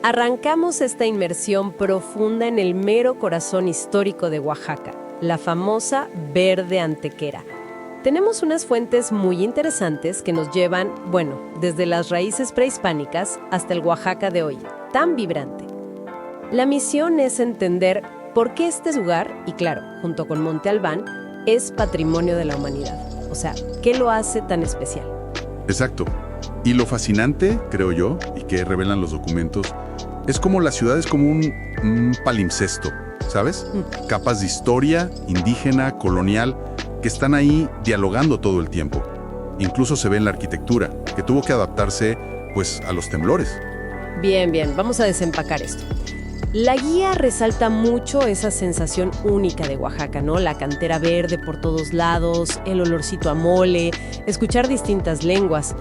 Arrancamos esta inmersión profunda en el mero corazón histórico de Oaxaca, la famosa Verde Antequera. Tenemos unas fuentes muy interesantes que nos llevan, desde las raíces prehispánicas hasta el Oaxaca de hoy, tan vibrante. La misión es entender por qué este lugar, y claro, junto con Monte Albán, es patrimonio de la humanidad. O sea, ¿qué lo hace tan especial? Exacto. Y lo fascinante, creo yo, y que revelan los documentos, es como la ciudad es como un palimpsesto, ¿sabes? Capas de historia, indígena, colonial, que están ahí dialogando todo el tiempo. Incluso se ve en la arquitectura, que tuvo que adaptarse, a los temblores. Bien, vamos a desempacar esto. La guía resalta mucho esa sensación única de Oaxaca, ¿no? La cantera verde por todos lados, el olorcito a mole, escuchar distintas lenguas.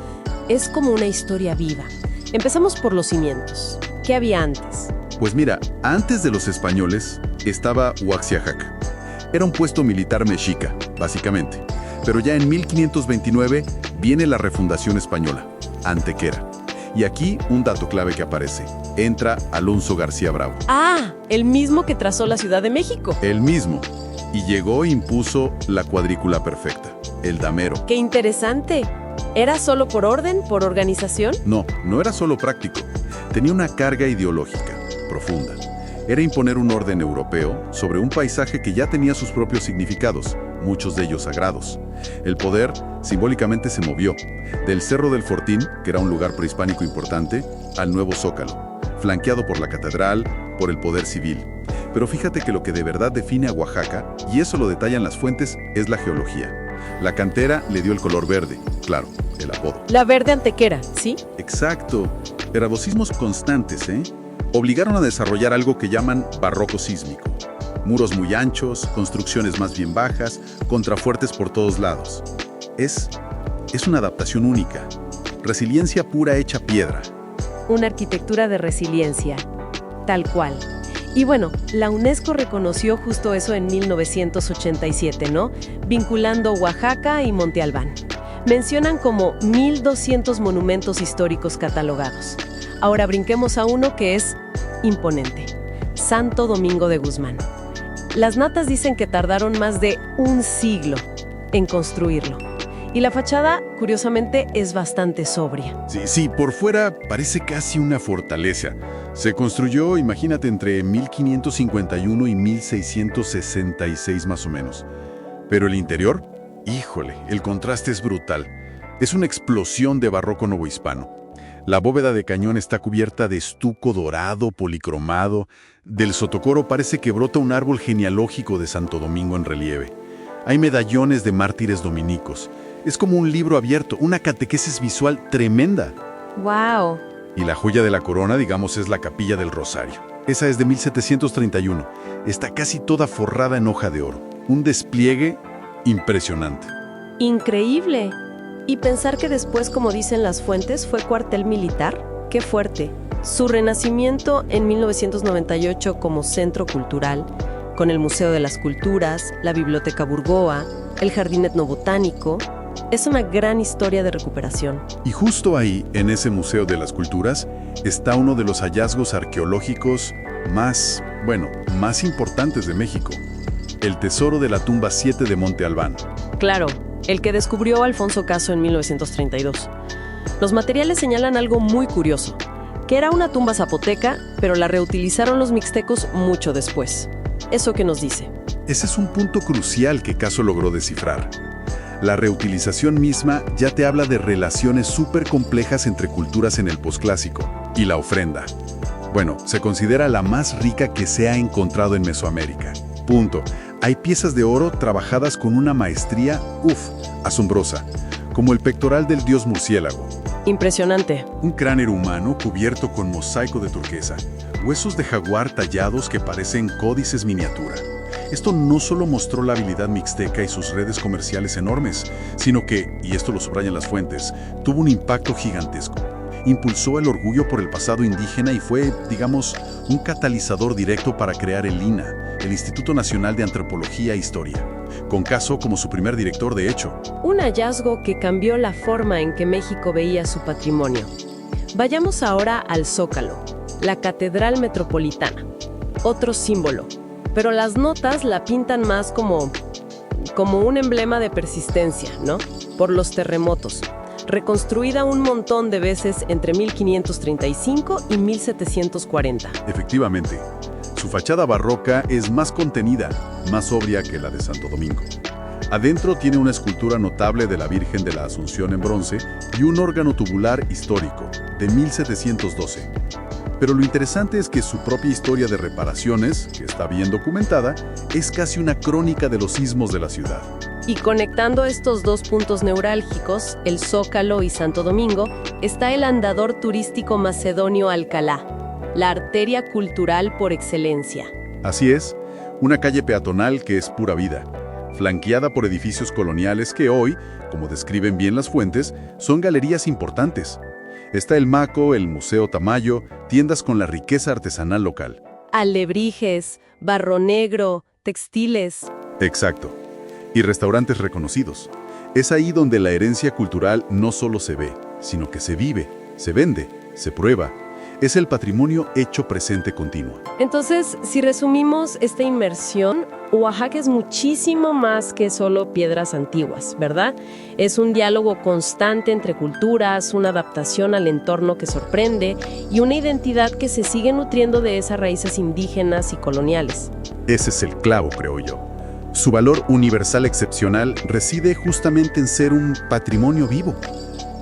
Es como una historia viva. Empezamos por los cimientos. ¿Qué había antes? Pues mira, antes de los españoles estaba Huaxiajac. Era un puesto militar mexica, básicamente. Pero ya en 1529 viene la refundación española, Antequera. Y aquí un dato clave que aparece. Entra Alonso García Bravo. Ah, el mismo que trazó la Ciudad de México. El mismo. Y llegó e impuso la cuadrícula perfecta, el damero. ¡Qué interesante! ¿Era solo por orden, por organización? No era solo práctico. Tenía una carga ideológica profunda. Era imponer un orden europeo sobre un paisaje que ya tenía sus propios significados, muchos de ellos sagrados. El poder simbólicamente se movió, del Cerro del Fortín, que era un lugar prehispánico importante, al nuevo Zócalo, flanqueado por la catedral, por el poder civil. Pero fíjate que lo que de verdad define a Oaxaca, y eso lo detallan las fuentes, es la geología. La cantera le dio el color verde, claro, el apodo. La Verde Antequera, ¿sí? Exacto. Nervosismos constantes, obligaron a desarrollar algo que llaman barroco sísmico. Muros muy anchos, construcciones más bien bajas, contrafuertes por todos lados. Es una adaptación única. Resiliencia pura hecha piedra. Una arquitectura de resiliencia, tal cual. Y la UNESCO reconoció justo eso en 1987, ¿no? Vinculando Oaxaca y Monte Albán. Mencionan como 1,200 monumentos históricos catalogados. Ahora brinquemos a uno que es imponente. Santo Domingo de Guzmán. Las natas dicen que tardaron más de un siglo en construirlo. Y la fachada, curiosamente, es bastante sobria. Sí, por fuera parece casi una fortaleza. Se construyó, imagínate, entre 1551 y 1666 más o menos. Pero el interior, híjole, el contraste es brutal. Es una explosión de barroco novohispano. La bóveda de cañón está cubierta de estuco dorado, policromado. Del sotocoro parece que brota un árbol genealógico de Santo Domingo en relieve. Hay medallones de mártires dominicos. Es como un libro abierto, una catequesis visual tremenda. ¡Wow! Y la joya de la corona, digamos, es la Capilla del Rosario. Esa es de 1731. Está casi toda forrada en hoja de oro. Un despliegue impresionante. ¡Increíble! Y pensar que después, como dicen las fuentes, fue cuartel militar. ¡Qué fuerte! Su renacimiento en 1998 como centro cultural, con el Museo de las Culturas, la Biblioteca Burgoa, el Jardín Etnobotánico, es una gran historia de recuperación. Y justo ahí, en ese Museo de las Culturas, está uno de los hallazgos arqueológicos más importantes de México. El tesoro de la tumba 7 de Monte Albán. Claro, el que descubrió Alfonso Caso en 1932. Los materiales señalan algo muy curioso, que era una tumba zapoteca, pero la reutilizaron los mixtecos mucho después. ¿Eso qué nos dice? Ese es un punto crucial que Caso logró descifrar. La reutilización misma ya te habla de relaciones súper complejas entre culturas en el posclásico. Y la ofrenda. Se considera la más rica que se ha encontrado en Mesoamérica. Punto. Hay piezas de oro trabajadas con una maestría, asombrosa, como el pectoral del dios murciélago. Impresionante. Un cráneo humano cubierto con mosaico de turquesa, huesos de jaguar tallados que parecen códices miniatura. Esto no solo mostró la habilidad mixteca y sus redes comerciales enormes, sino que, y esto lo subrayan las fuentes, tuvo un impacto gigantesco. Impulsó el orgullo por el pasado indígena y fue, digamos, un catalizador directo para crear el INAH, el Instituto Nacional de Antropología e Historia, con Caso como su primer director, de hecho. Un hallazgo que cambió la forma en que México veía su patrimonio. Vayamos ahora al Zócalo. la Catedral Metropolitana. Otro símbolo. Pero las notas la pintan más como un emblema de persistencia, ¿no? Por los terremotos. Reconstruida un montón de veces entre 1535 y 1740. Efectivamente, su fachada barroca es más contenida, más sobria que la de Santo Domingo. Adentro tiene una escultura notable de la Virgen de la Asunción en bronce y un órgano tubular histórico, de 1712. Pero lo interesante es que su propia historia de reparaciones, que está bien documentada, es casi una crónica de los sismos de la ciudad. Y conectando estos dos puntos neurálgicos, el Zócalo y Santo Domingo, está el andador turístico macedonio Alcalá, la arteria cultural por excelencia. Así es, una calle peatonal que es pura vida, flanqueada por edificios coloniales que hoy, como describen bien las fuentes, son galerías importantes. Está el Maco, el Museo Tamayo, tiendas con la riqueza artesanal local. Alebrijes, barro negro, textiles. Exacto. Y restaurantes reconocidos. Es ahí donde la herencia cultural no solo se ve, sino que se vive, se vende, se prueba. Es el patrimonio hecho presente continuo. Entonces, si resumimos esta inmersión, Oaxaca es muchísimo más que solo piedras antiguas, ¿verdad? Es un diálogo constante entre culturas, una adaptación al entorno que sorprende y una identidad que se sigue nutriendo de esas raíces indígenas y coloniales. Ese es el clavo, creo yo. Su valor universal excepcional reside justamente en ser un patrimonio vivo.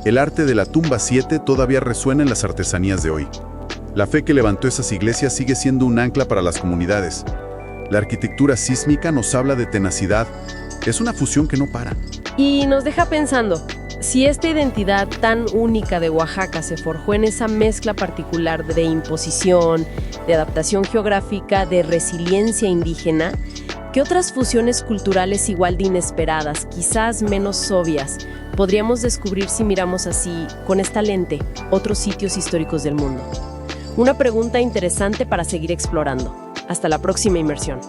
El arte de la tumba 7 todavía resuena en las artesanías de hoy. La fe que levantó esas iglesias sigue siendo un ancla para las comunidades. La arquitectura sísmica nos habla de tenacidad. Es una fusión que no para. Y nos deja pensando, si esta identidad tan única de Oaxaca se forjó en esa mezcla particular de imposición, de adaptación geográfica, de resiliencia indígena, ¿qué otras fusiones culturales igual de inesperadas, quizás menos obvias, podríamos descubrir si miramos así, con esta lente, otros sitios históricos del mundo? Una pregunta interesante para seguir explorando. Hasta la próxima inmersión.